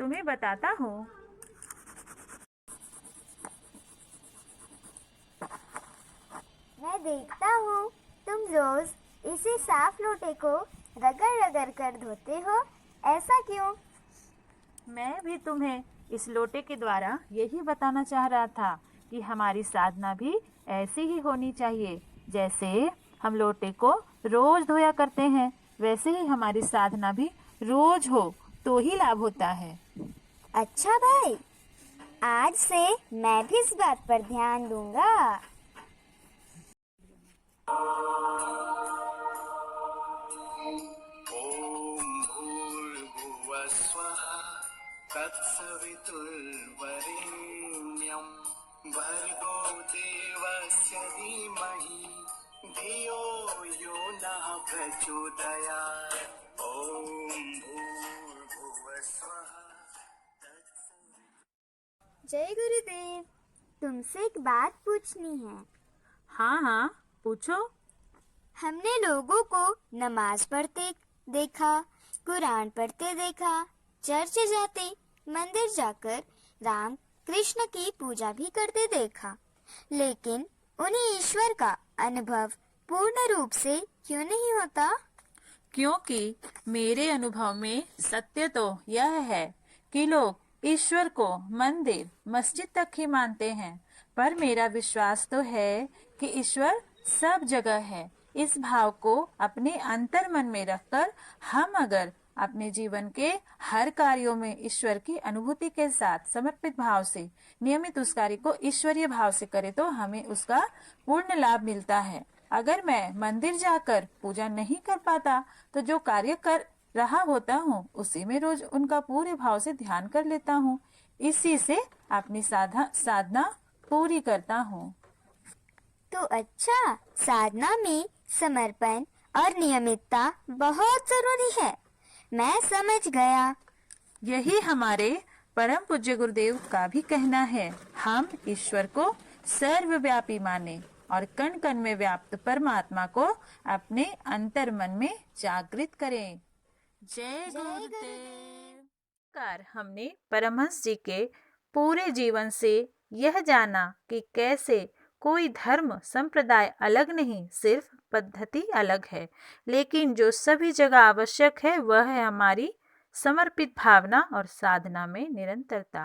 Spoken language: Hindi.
तुम्हें बताता हूँ। मैं देखता हूँ तुम रोज इसी साफ लोटे को रगड़ रगड़ कर धोते हो, ऐसा क्यों? मैं भी तुम्हें इस लोटे के द्वारा यही बताना चाह रहा था कि हमारी साधना भी ऐसी ही होनी चाहिए। जैसे हम लोटे को रोज धोया करते हैं, वैसे ही हमारी साधना भी रोज हो तो ही लाभ होता है। अच्छा भाई, आज से मैं भी इस बात पर ध्यान दूंगा। ॐ भूर्भुवः स्वः तत्सवितुर्वरेण्यं भर्गो देवस्य धीमहि धियो यो नः प्रचोदयात्। ॐ भूर्भुवः स्वः जय गुरुदेव, तुमसे एक बात पूछनी है। हाँ हाँ, पूछो। हमने लोगों को नमाज पढ़ते देखा, कुरान पढ़ते देखा, चर्च जाते, मंदिर जाकर राम कृष्ण की पूजा भी करते देखा, लेकिन उन्हें ईश्वर का अनुभव पूर्ण रूप से क्यों नहीं होता? क्योंकि मेरे अनुभव में सत्य तो यह है कि लोग ईश्वर को मंदिर मस्जिद तक ही मानते हैं, पर मेरा विश्वास तो है कि ईश्वर सब जगह है। इस भाव को अपने अंतर मन में रखकर हम अगर अपने जीवन के हर कार्यों में ईश्वर की अनुभूति के साथ समर्पित भाव से नियमित उस कार्य को ईश्वरीय भाव से करें तो हमें उसका पूर्ण लाभ मिलता है। अगर मैं मंदिर जाकर पूजा नहीं कर पाता तो जो कार्य कर रहा होता हूँ उसी में रोज उनका पूरे भाव से ध्यान कर लेता हूँ। इसी से अपनी साधना पूरी करता हूँ। तो अच्छा, साधना में समर्पण और नियमितता बहुत जरूरी है। मैं समझ गया। यही हमारे परम पूज्य गुरुदेव का भी कहना है। हम ईश्वर को सर्वव्यापी माने और कण कण में व्याप्त परमात्मा को अपने अंतर मन में जागृत करें। जय गुरुदेव। कार हमने परमहंस जी के पूरे जीवन से यह जाना कि कैसे कोई धर्म संप्रदाय अलग नहीं, सिर्फ पद्धति अलग है, लेकिन जो सभी जगह आवश्यक है वह है हमारी समर्पित भावना और साधना में निरंतरता।